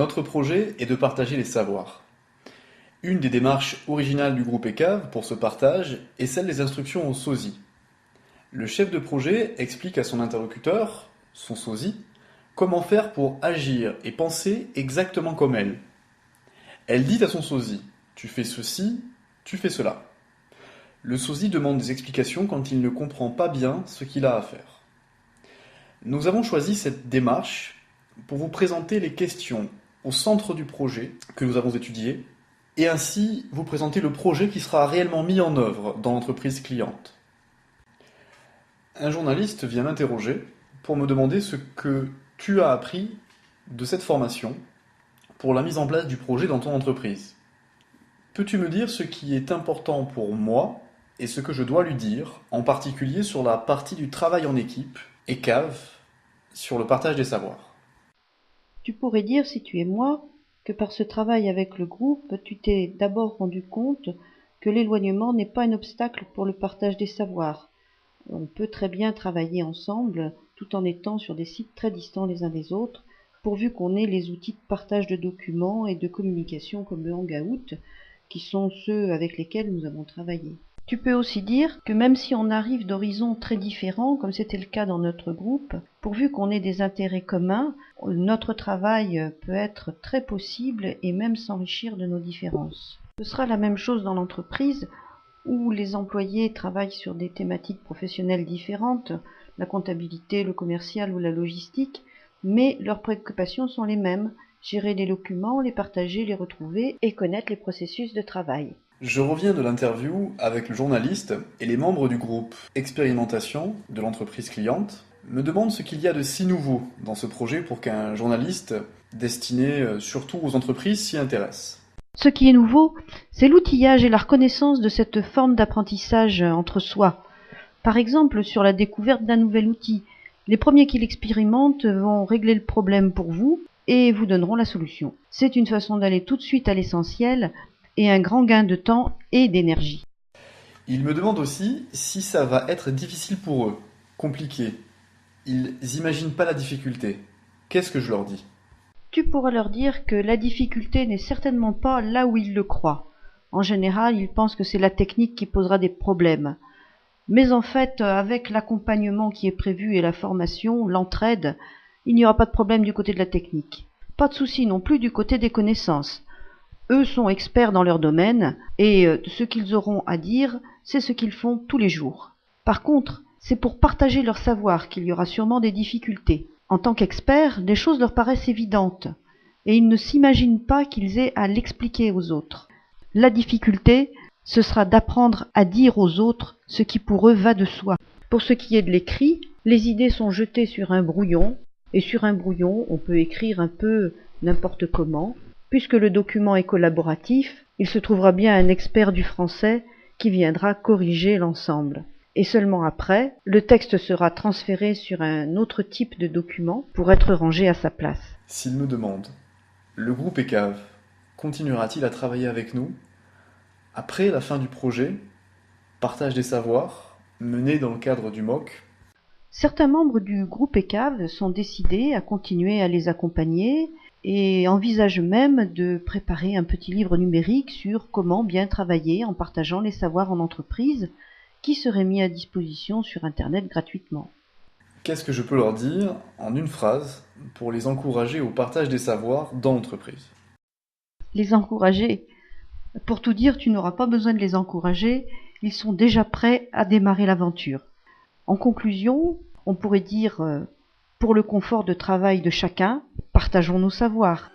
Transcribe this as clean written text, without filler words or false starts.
Notre projet est de partager les savoirs. Une des démarches originales du groupe ECAV pour ce partage est celle des instructions au sosie. Le chef de projet explique à son interlocuteur, son sosie, comment faire pour agir et penser exactement comme elle. Elle dit à son sosie, tu fais ceci, tu fais cela. Le sosie demande des explications quand il ne comprend pas bien ce qu'il a à faire. Nous avons choisi cette démarche pour vous présenter les questions au centre du projet que nous avons étudié et ainsi vous présenter le projet qui sera réellement mis en œuvre dans l'entreprise cliente. Un journaliste vient m'interroger pour me demander ce que tu as appris de cette formation pour la mise en place du projet dans ton entreprise. Peux-tu me dire ce qui est important pour moi et ce que je dois lui dire, en particulier sur la partie du travail en équipe et cave, sur le partage des savoirs? Tu pourrais dire, si tu es moi, que par ce travail avec le groupe, tu t'es d'abord rendu compte que l'éloignement n'est pas un obstacle pour le partage des savoirs. On peut très bien travailler ensemble tout en étant sur des sites très distants les uns des autres, pourvu qu'on ait les outils de partage de documents et de communication comme le Hangout, qui sont ceux avec lesquels nous avons travaillé. Tu peux aussi dire que même si on arrive d'horizons très différents, comme c'était le cas dans notre groupe, pourvu qu'on ait des intérêts communs, notre travail peut être très possible et même s'enrichir de nos différences. Ce sera la même chose dans l'entreprise, où les employés travaillent sur des thématiques professionnelles différentes, la comptabilité, le commercial ou la logistique, mais leurs préoccupations sont les mêmes, gérer les documents, les partager, les retrouver et connaître les processus de travail. Je reviens de l'interview avec le journaliste et les membres du groupe Expérimentation de l'entreprise cliente me demandent ce qu'il y a de si nouveau dans ce projet pour qu'un journaliste destiné surtout aux entreprises s'y intéresse. Ce qui est nouveau, c'est l'outillage et la reconnaissance de cette forme d'apprentissage entre soi. Par exemple, sur la découverte d'un nouvel outil, les premiers qui l'expérimentent vont régler le problème pour vous et vous donneront la solution. C'est une façon d'aller tout de suite à l'essentiel et un grand gain de temps et d'énergie. Ils me demandent aussi si ça va être difficile pour eux, compliqué. Ils n'imaginent pas la difficulté. Qu'est-ce que je leur dis ? Tu pourras leur dire que la difficulté n'est certainement pas là où ils le croient. En général, ils pensent que c'est la technique qui posera des problèmes. Mais en fait, avec l'accompagnement qui est prévu et la formation, l'entraide, il n'y aura pas de problème du côté de la technique. Pas de souci non plus du côté des connaissances. Eux sont experts dans leur domaine et ce qu'ils auront à dire, c'est ce qu'ils font tous les jours. Par contre, c'est pour partager leur savoir qu'il y aura sûrement des difficultés. En tant qu'experts, les choses leur paraissent évidentes et ils ne s'imaginent pas qu'ils aient à l'expliquer aux autres. La difficulté, ce sera d'apprendre à dire aux autres ce qui pour eux va de soi. Pour ce qui est de l'écrit, les idées sont jetées sur un brouillon, et sur un brouillon, on peut écrire un peu n'importe comment. Puisque le document est collaboratif, il se trouvera bien un expert du français qui viendra corriger l'ensemble. Et seulement après, le texte sera transféré sur un autre type de document pour être rangé à sa place. S'ils me demandent, le groupe ECAV continuera-t-il à travailler avec nous après la fin du projet, partage des savoirs, mené dans le cadre du MOOC? Certains membres du groupe ECAV sont décidés à continuer à les accompagner et envisagent même de préparer un petit livre numérique sur comment bien travailler en partageant les savoirs en entreprise qui serait mis à disposition sur Internet gratuitement. Qu'est-ce que je peux leur dire en une phrase pour les encourager au partage des savoirs dans l'entreprise? Les encourager. Pour tout dire, tu n'auras pas besoin de les encourager, ils sont déjà prêts à démarrer l'aventure. En conclusion, on pourrait dire, pour le confort de travail de chacun, partageons nos savoirs.